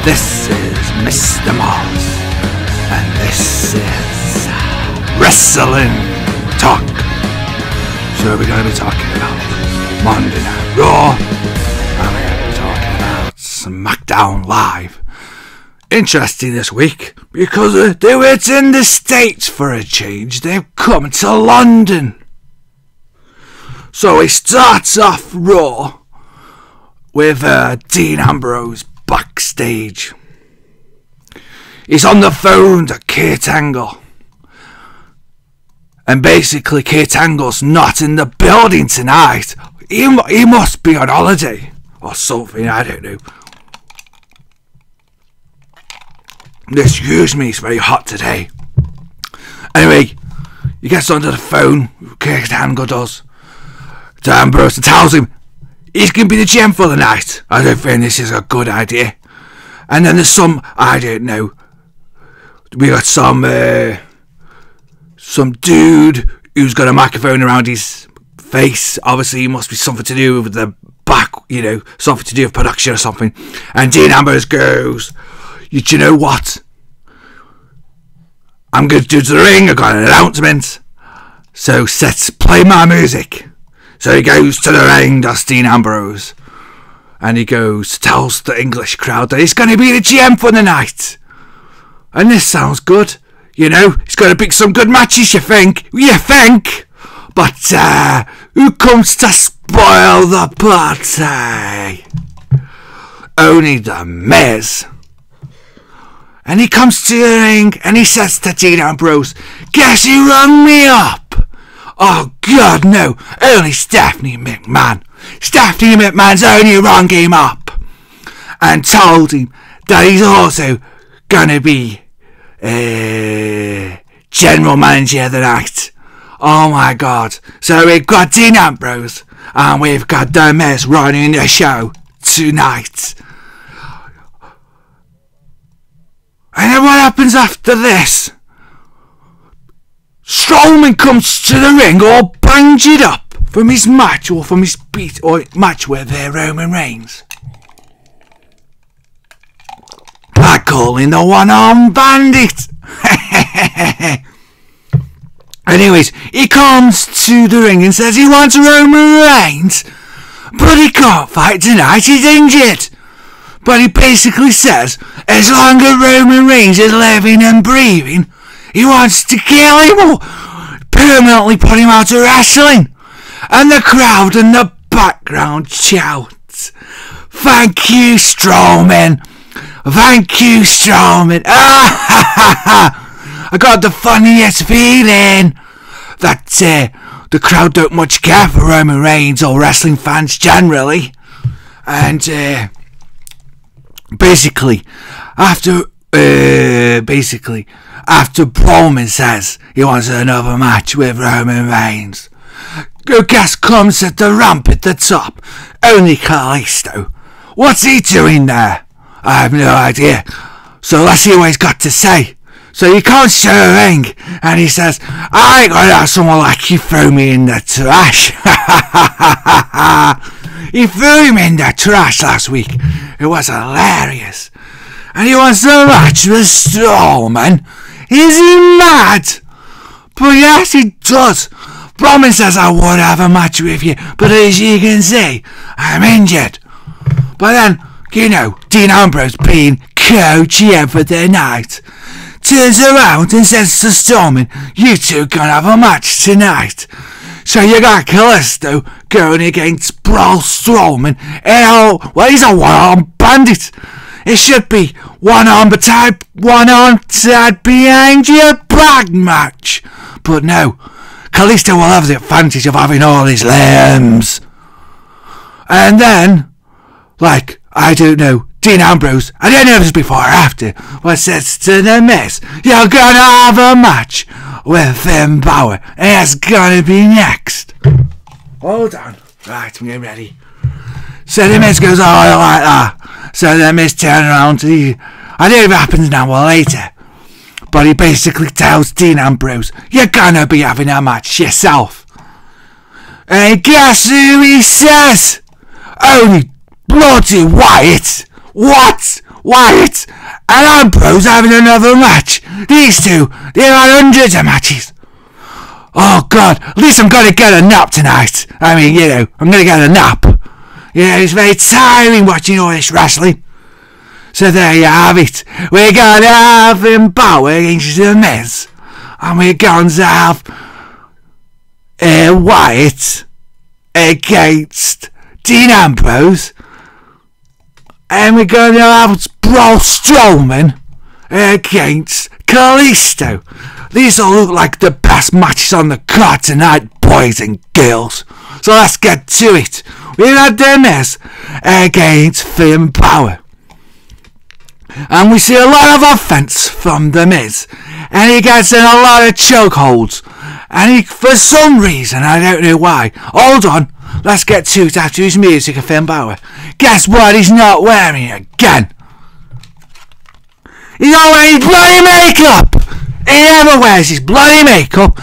This is Mr. Moss, and this is Wrestling Talk. So we're going to be talking about Monday Night Raw, and we're going to be talking about SmackDown Live. Interesting this week, because they were in the States for a change. They've come to London. So it starts off Raw with Dean Ambrose backstage. He's on the phone to Kurt Angle, and basically Kurt Angle's not in the building tonight. He must be on holiday or something, I don't know. Excuse me, it's very hot today. Anyway, he gets onto the phone, Kurt Angle does, to Ambrose and tells him he's going to be the GM for the night. I don't think this is a good idea. And then there's some, I don't know, we got some dude who's got a microphone around his face. Obviously, it must be something to do with the back, you know, something to do with production or something. And Dean Ambrose goes, you know what? I'm going to do to the ring. I've got an announcement. So play my music. So he goes to the ring, does Dean Ambrose. And he tells the English crowd that he's going to be the GM for the night. And this sounds good. You know, he's going to pick some good matches, you think? You think? But who comes to spoil the party? Only the Miz. And he comes to the ring and he says to Dean Ambrose, guess who rung me up? Oh God, no, only Stephanie McMahon. Stephanie McMahon's only rung him up and told him that he's also gonna be general manager of the night. Oh my God. So we've got Dean Ambrose and we've got The Miz running the show tonight. And then what happens after this? Strowman comes to the ring all banged up from his match or from his beat or match with Roman Reigns. I call him the one-armed bandit. Anyways, he comes to the ring and says he wants Roman Reigns, but he can't fight tonight, he's injured. But he basically says, as long as Roman Reigns is living and breathing, he wants to kill him or permanently put him out of wrestling. And the crowd in the background shouts, thank you, Strowman. Thank you, Strowman. I got the funniest feeling that the crowd don't much care for Roman Reigns or wrestling fans generally. And basically, after Roman says he wants another match with Roman Reigns, who guest comes at the ramp at the top? Only Kalisto. What's he doing there? I have no idea. So let's see what he's got to say. So he comes to the ring and he says, I ain't gonna have someone like you throw me in the trash. He threw him in the trash last week. It was hilarious. And he wants a match with Strowman. Is he mad? But yes, he does. Roman says I would have a match with you, but as you can see, I'm injured. But then, you know, Dean Ambrose being co-GM for the night turns around and says to Strowman, you two gonna have a match tonight. So you got Kalisto going against Braun Strowman. Well, he's a one-armed bandit. It should be one arm tied behind your back match. But no, Kalisto will have the advantage of having all his limbs. And then, like, I don't know, Dean Ambrose, I don't know if it's before or after, but says to The Miz, you're gonna have a match with Finn Balor, and it's gonna be next. Hold on. Right, I'm getting ready. So The Miz goes, oh, I like that. So The Miz turns around, I don't know if it happens now or later, but he basically tells Dean Ambrose, you're gonna be having a match yourself. And guess who he says? Only bloody Wyatt. What? Wyatt and Ambrose having another match. These two, they've had hundreds of matches. Oh God, at least I'm gonna get a nap tonight. I mean, you know, I'm gonna get a nap. Yeah, it's very tiring watching all this wrestling. So there you have it. We're gonna have Finn Balor against The Miz. And we're going to have Wyatt against Dean Ambrose. And we're going to have Braun Strowman against Kalisto. These all look like the best matches on the card tonight, boys and girls. So let's get to it. We've had The Miz against Finn Balor. And we see a lot of offense from The Miz. And he gets in a lot of chokeholds. And he, for some reason, I don't know why. Hold on. Let's get to it after his music of Finn Balor. Guess what? He's not wearing it again. He's not wearing his bloody makeup. He never wears his bloody makeup.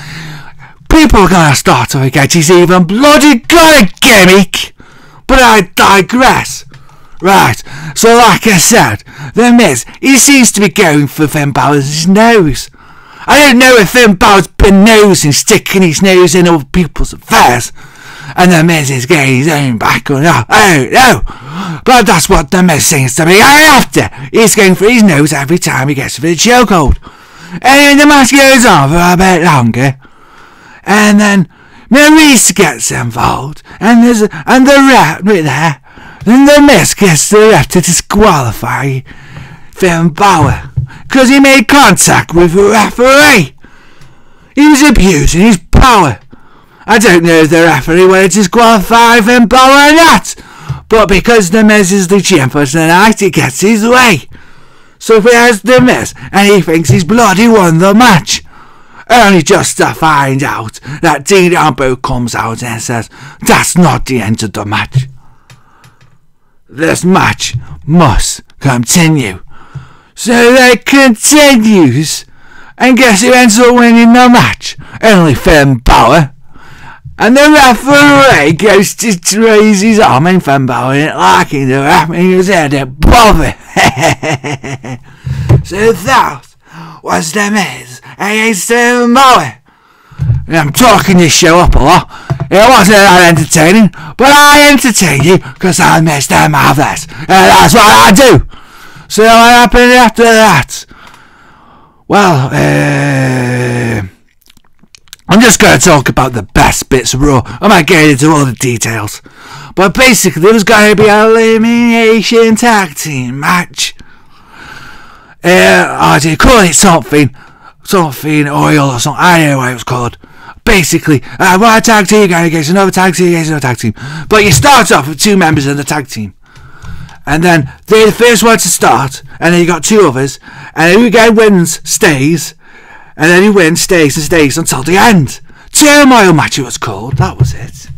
People are going to start to forget he's even bloody got a gimmick. But I digress. Right, so like I said, The Miz, he seems to be going for Finn Balor's nose. I don't know if Finn Balor's been nosing, sticking his nose in other people's affairs, and The Miz is getting his own back or not. I don't know. But that's what The Miz seems to be after. He's going for his nose every time he gets for the chokehold. And the match goes on for a bit longer. And then Maurice gets involved, and the ref right there. Then The Miz gets the ref to disqualify Finn Balor because he made contact with the referee. He was abusing his power. I don't know if the referee wanted to disqualify Finn Balor or not, but because The Miz is the champ for tonight, he gets his way. So there's The Miz, and he thinks he's bloody won the match. Only just to find out that Dean Ambrose comes out and says, that's not the end of the match. This match must continue. So it continues, and guess who ends up winning the match? Only Finn Balor. And the referee goes to raise his arm, and Finn Balor ain't liking the ref, and he goes head above it. So that was The Miz against Finn Balor. I'm talking this show up a lot. It wasn't that entertaining, but I entertain you because I missed them marvellous. And that's what I do. So what happened after that? Well, I'm just going to talk about the best bits of Raw. I'm not getting into all the details. But basically, there was going to be an elimination tag team match. They call it something oil or something. I don't know what it was called. Basically, one tag team going against another tag team against another tag team. But you start off with two members of the tag team. And then they're the first one to start. And then you got two others. And who again wins stays. And then who wins stays and stays until the end. Turmoil match it was called. That was it.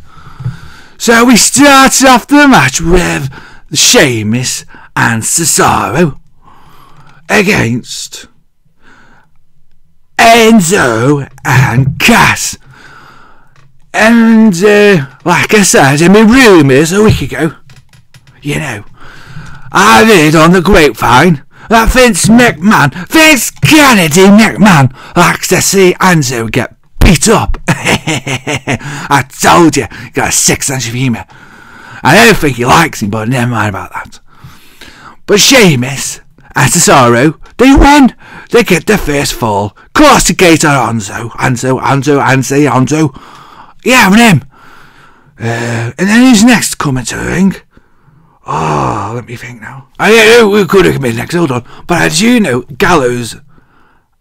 So we started off the match with Sheamus and Cesaro against Enzo and Cass. And like I said in my rumours a week ago, you know, I heard on the grapevine that Vince Kennedy McMahon likes to see Enzo get beat up. I told you, he got a sick sense of humour. I don't think he likes him, but never mind about that. But Sheamus and Cesaro, they win. They get the first fall. Cross the gate on Enzo. Yeah, with him. And then who's next coming to the ring? Oh, let me think now. I don't know who could have been next, hold on. But I do know Gallows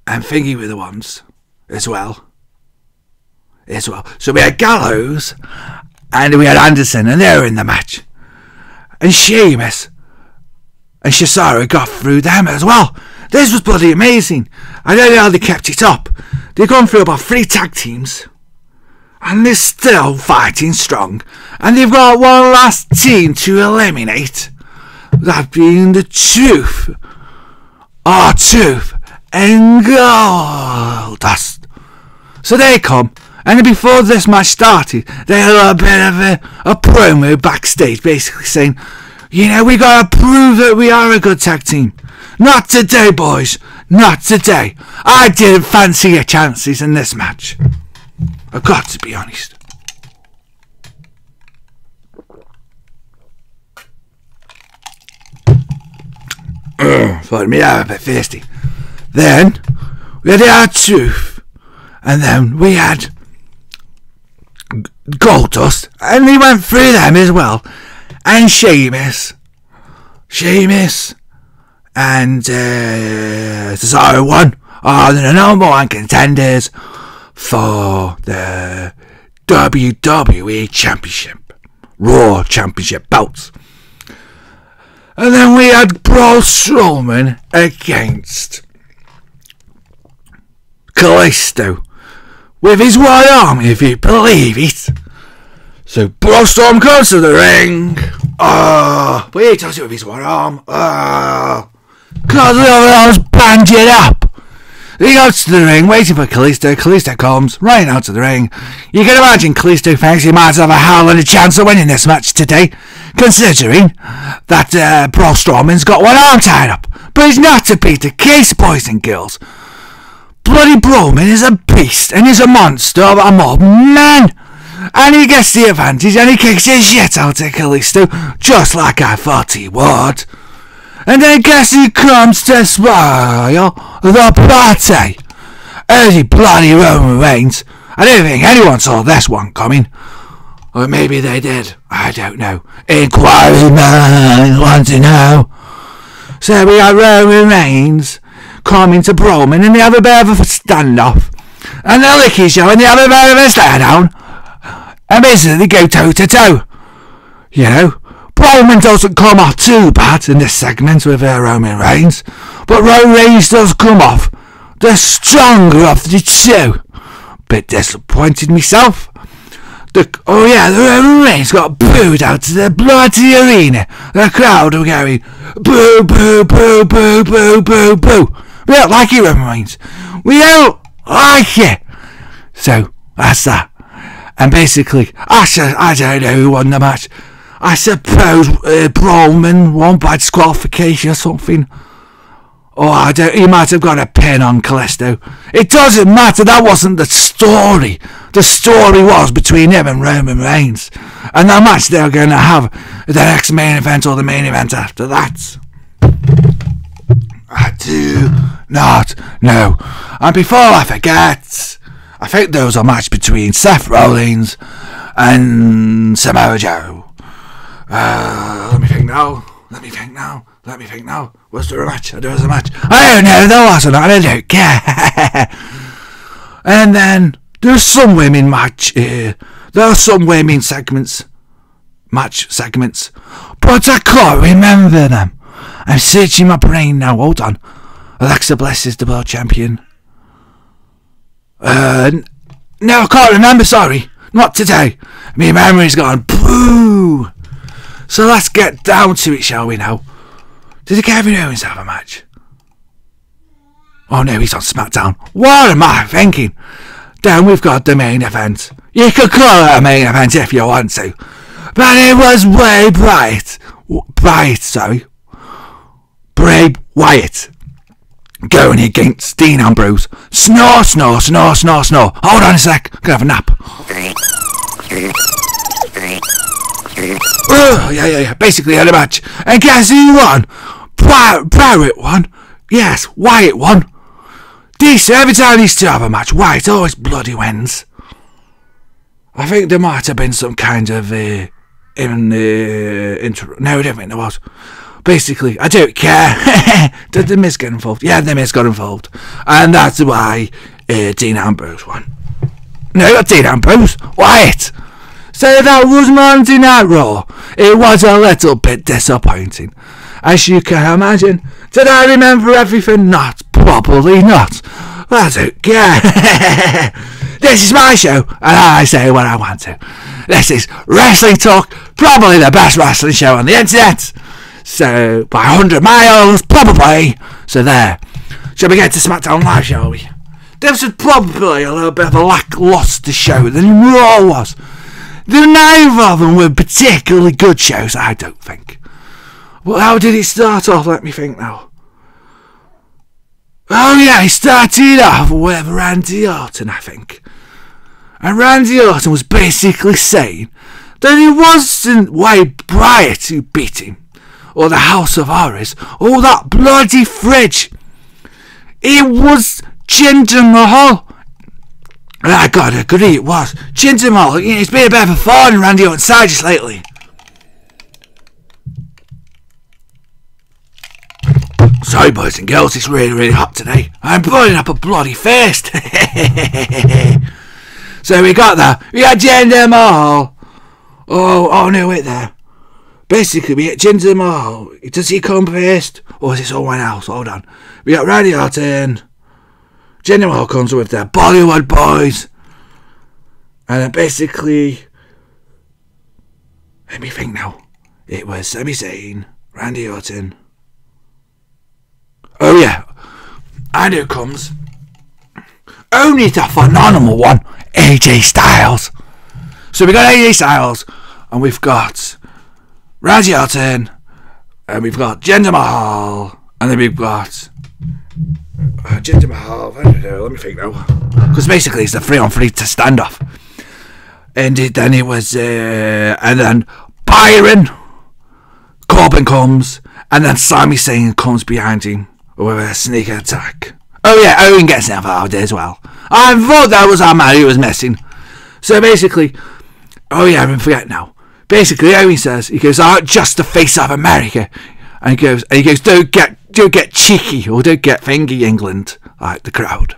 and Thingy were the ones as well. So we had Gallows and we had Anderson, and they were in the match. And Sheamus and Cesaro got through them as well. This was bloody amazing. I don't know how they kept it up. They've gone through about 3 tag teams. And they're still fighting strong. And they've got one last team to eliminate. That being the Truth. R-Truth and Goldust. So they come. And before this match started, they had a bit of a promo backstage, basically saying, You know, we gotta prove that we are a good tag team. Not today, boys. Not today. I didn't fancy your chances in this match. I've got to be honest. Thought me out a bit thirsty. Then we had R-Truth, and then we had Goldust, and we went through them as well. And Sheamus, and Cesaro won are the number one contenders for the WWE Championship, Raw Championship belts. And then we had Braun Strowman against Kalisto with his right arm, if you believe it. So Braun Strowman comes to the ring. But he does it with his right arm. Because the other arm's banded up. He goes to the ring, waiting for Kalisto. Kalisto comes right out to the ring. You can imagine Kalisto thinks he might have a hell of a chance of winning this match today, considering that Braun Strowman's got one arm tied up. But it's not to be the case, boys and girls. Bloody Strowman is a beast and he's a monster of a modern man. And he gets the advantage and he kicks his shit out of Kalisto, just like I thought he would. And then guess who comes to spoil the party? Early bloody Roman Reigns. I don't think anyone saw this one coming. Or maybe they did. I don't know. Inquiry man want to know. So we got Roman Reigns coming to Strowman and they have a bit of a standoff. And they lick each other and they have a bit of a stare down. And basically go toe to toe. You know, Strowman doesn't come off too bad in this segment with Roman Reigns, but Roman Reigns does come off the stronger of the two. Bit disappointed myself. The Roman Reigns got booed out of the bloody arena. The crowd were going boo, boo, boo, boo, boo, boo, boo. We don't like it, Roman Reigns. We don't like it. So that's that. And basically, I don't know who won the match. I suppose Strowman won by disqualification or something. Or he might have got a pin on Kalisto. It doesn't matter, that wasn't the story. The story was between him and Roman Reigns. And the match they're going to have, the next main event or the main event after that. I do not know. And before I forget, I think there was a match between Seth Rollins and Samoa Joe. Let me think now. Was there a match? There was a match. I don't know, there wasn't. I don't care. And then there's some women match. There are some women match segments, but I can't remember them. I'm searching my brain now. Hold on. Alexa Bliss is the world champion. No, I can't remember. Sorry, not today. My memory's gone. Boo. So let's get down to it, shall we now? Did Kevin Owens have a match? Oh no, he's on SmackDown. What am I thinking? Then we've got the main event. You could call it a main event if you want to. But it was Bray Wyatt going against Dean Ambrose. Snore. Hold on a sec. I'm gonna have a nap. Yeah. Basically had a match. And guess who won? Barrett won. Yes, Wyatt won. Every time these two have a match, Wyatt always bloody wins. I think there might have been some kind of no, I don't think there was. Basically, I don't care. Did the Miz get involved? Yeah, the Miz got involved. And that's why Dean Ambrose won. No, not Dean Ambrose. Wyatt. So that was Monday Night Raw. It was a little bit disappointing. As you can imagine. Did I remember everything? Not. Probably not. I don't care. This is my show, and I say what I want to. This is Wrestling Talk, probably the best wrestling show on the internet. So, by 100 miles, probably. So there. Shall we get to SmackDown Live, shall we? This was probably a little bit of a lackluster show than Raw was. Neither of them were particularly good shows, I don't think. Well, how did it start off? Let me think now. Oh yeah, he started off with Randy Orton, I think. And Randy Orton was basically saying that it wasn't way prior to beating, or the House of Horrors, or that bloody fridge. It was Jinder Mahal. And I gotta agree, it was. Jinder Mahal, you know, he's been a bit of a thorn in Randy Orton's side just lately. Sorry boys and girls, it's really, really hot today. I'm burning up a bloody fist. So we got that. We got Jinder Mahal. Oh no, wait there. Basically, we get Jinder Mahal. Does he come first? Or is it someone else? Hold on. We got Randy Orton. Jinder Mahal comes with their Bollywood boys. And then basically, let me think now. It was Sami Zayn, Randy Orton. Oh yeah. And who comes? Only the phenomenal one, AJ Styles. So we got AJ Styles, and we've got Randy Orton, and we've got Jinder Mahal, and then we've got Jinder Mahal. I don't know, let me think now. Because basically it's the 3-on-3 to stand off. And then it was, and then Byron Corbin comes, and then Sami Zayn comes behind him with a sneak attack. Oh yeah, Owen gets involved as well. I thought that was our man who was missing. So basically, oh yeah, I forget now. Basically, Owen says, he goes, "I'm just the face of America," and he goes, "Don't get cheeky or don't get fingy, England," like the crowd.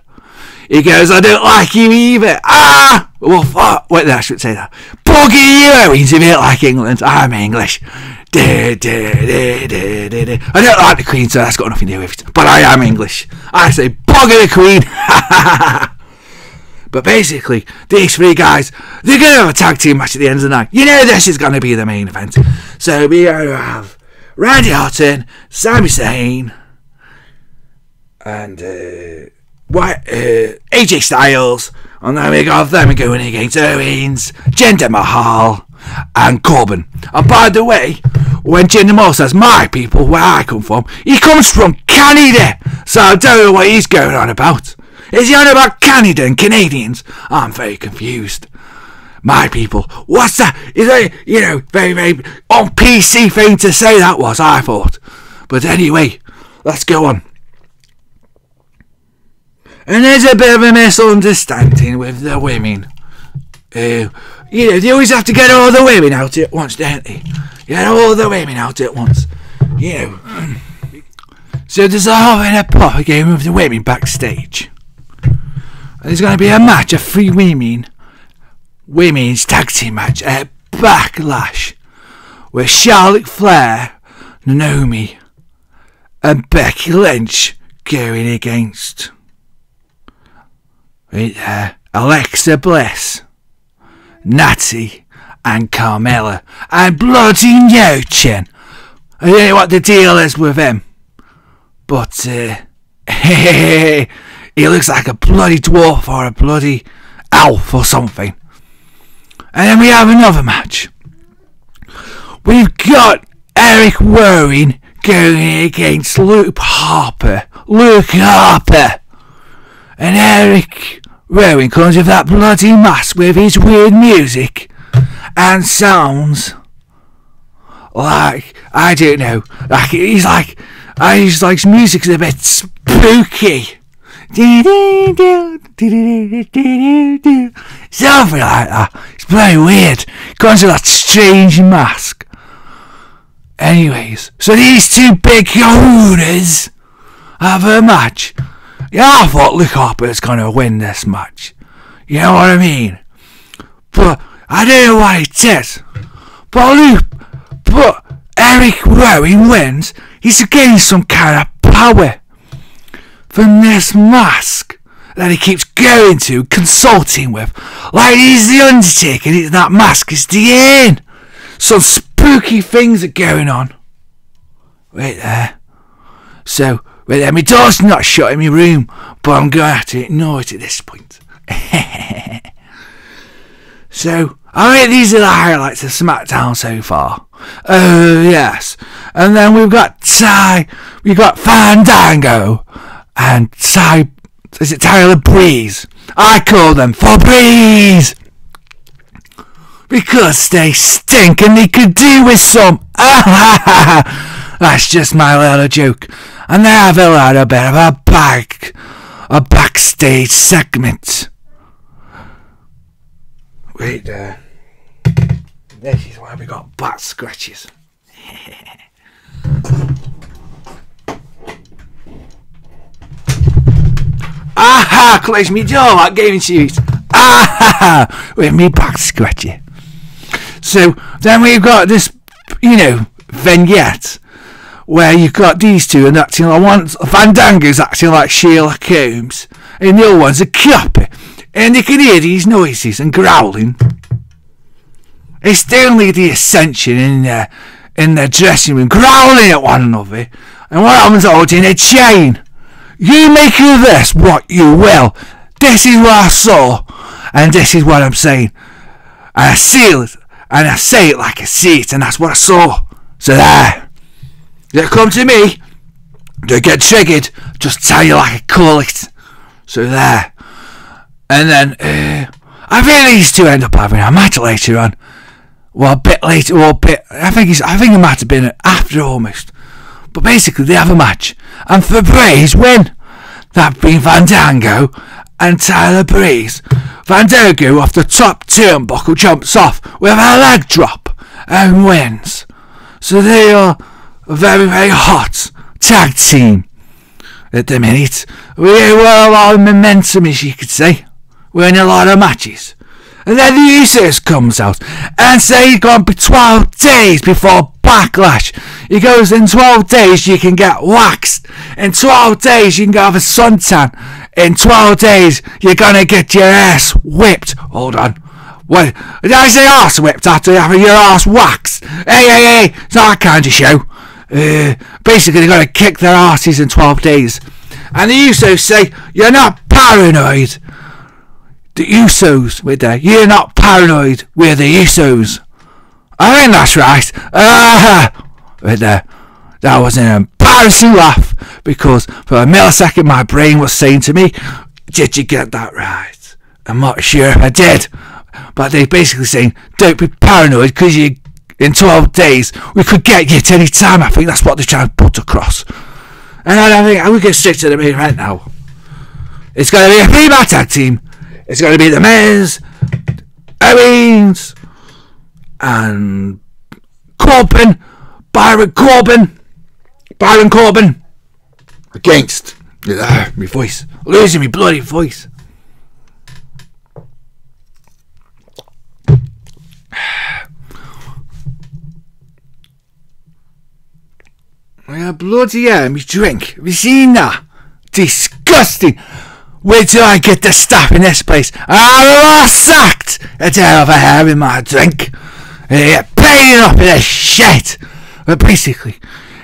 He goes, "I don't like you either." Ah, well, wait, I should say that. Bugger you, Owens, if you don't like England. I'm English. I don't like the Queen, so that's got nothing to do with it. But I am English. I say, bugger the Queen. But basically, these three guys, they're going to have a tag team match at the end of the night. You know this is going to be the main event. So we have Randy Orton, Sami Zayn, and AJ Styles. And then we got them going against Owens, Jinder Mahal, and Corbin. And by the way, when Jinder Mahal says my people, where I come from, he comes from Canada. So I don't know what he's going on about. Is he on about Canada and Canadians? I'm very confused. My people, what's that? Is that, you know, very, very on PC thing to say that was, I thought. But anyway, let's go on. And there's a bit of a misunderstanding with the women. You know, they always have to get all the women out at once, don't they? Get all the women out at once. You know. So there's a half and a pop game with the women backstage. And there's going to be a match of 3 women's tag team match at Backlash, with Charlotte Flair, Naomi, and Becky Lynch going against Alexa Bliss, Natty, and Carmella, and bloody Yochin. I don't know what the deal is with him, but he looks like a bloody dwarf or a bloody elf or something. And then we have another match. We've got Eric Rowan going against Luke Harper. And Eric Rowan comes with that bloody mask with his weird music and sounds like, I don't know, like he's like his music's a bit spooky. Something like that. It's very weird. Comes with that strange mask. Anyways, so these 2 big kahunas have a match. Yeah, I thought Luke Harper's gonna win this match. You know what I mean? But I don't know why it is. But Eric Rowan wins. He's getting some kind of power from this mask that he keeps going to, consulting with. Like he's the Undertaker, and that mask is the end. Some spooky things are going on. Wait there. So, wait there, my door's not shut in my room, but I'm going to have to ignore it at this point. So, I mean, these are the highlights of SmackDown so far. Oh, yes. And then we've got Fandango and Tyler Breeze? I call them Febreze because they stink and they could do with some. That's just my little joke. And they have a bit of a backstage segment. Wait there. This is why we got back scratches. Aha! Close me door like gaming shoes. Aha! With me back scratchy. So then we've got this, vignette where you've got these two and acting like Fandango's acting like Sherlock Holmes and the other one's a copper. And you can hear these noises and growling. It's only the Ascension in their dressing room growling at one another. And one of them's holding a chain. You make of this what you will. This is what I saw. And this is what I'm saying. And I see it. And I say it like I see it. And that's what I saw. So there. They come to me. They get triggered. Just tell you like I call it. So there. And then I think these two end up having a match later on. Well, a bit later, I think it might have been after almost. But basically, they have a match, and Febreze win. That being Fandango and Tyler Breeze. Fandango off the top turnbuckle jumps off with a leg drop and wins. So they are a very, very hot tag team at the minute. We were a lot of momentum, as you could say. We're in a lot of matches. And then the Usos comes out and say he's going to be 12 days before Backlash. He goes, in 12 days you can get waxed. In 12 days you can go have a suntan. In 12 days you're going to get your ass whipped. Hold on. What? Did I say ass whipped after having your ass waxed? Hey, it's not that kind of show. Basically they're going to kick their asses in 12 days. And the Usos say, you're not paranoid. The Usos, we're there. You're not paranoid. We're the Usos. I think that's right. We're there. That was an embarrassing laugh because for a millisecond my brain was saying to me, did you get that right? I'm not sure if I did. But they're basically saying, don't be paranoid because you, in 12 days we could get you at any time. I think that's what they're trying to put across. And I think I will get straight to the main event now. It's going to be a 3-man tag team. It's going to be the Miz, Owens, and Byron Corbin, against my voice, losing my bloody voice. Bloody hell, me drink. Have you seen that? Disgusting. Wait till I get the staff in this place. I'm all sacked. A tail of a hair in my drink. Paying up in this shit. But basically,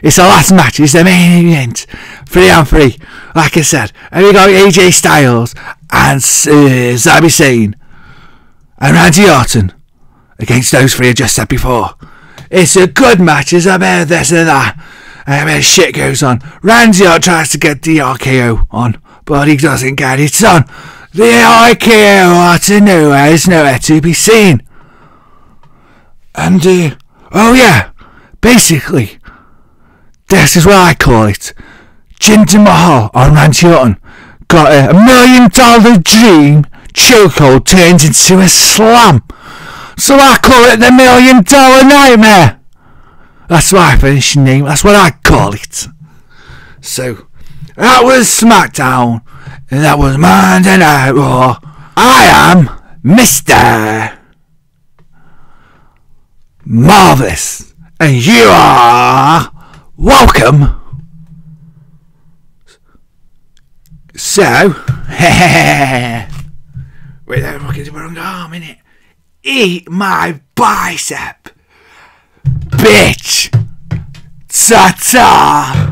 it's the last match. It's the main event. 3-on-3. Like I said. And we got AJ Styles and Sami Zayn and Randy Orton against those three I just said before. It's a good match. It's a bit of this and that. And a bit of shit goes on. Randy Orton tries to get the RKO on, but he doesn't get it on. The RKO out of nowhere is nowhere to be seen. And, basically, this is what I call it. Jinder Mahal on Randy Orton got a $1 million dream chokehold turned into a slam. So I call it the $1 million nightmare. That's my finishing name. That's what I call it. So, that was SmackDown. And that was Monday Night Raw. I am Mr. Marvelous. And you are welcome. So, wait, I'm looking at the wrong arm, innit? Eat my bicep. Bitch. Ta-ta.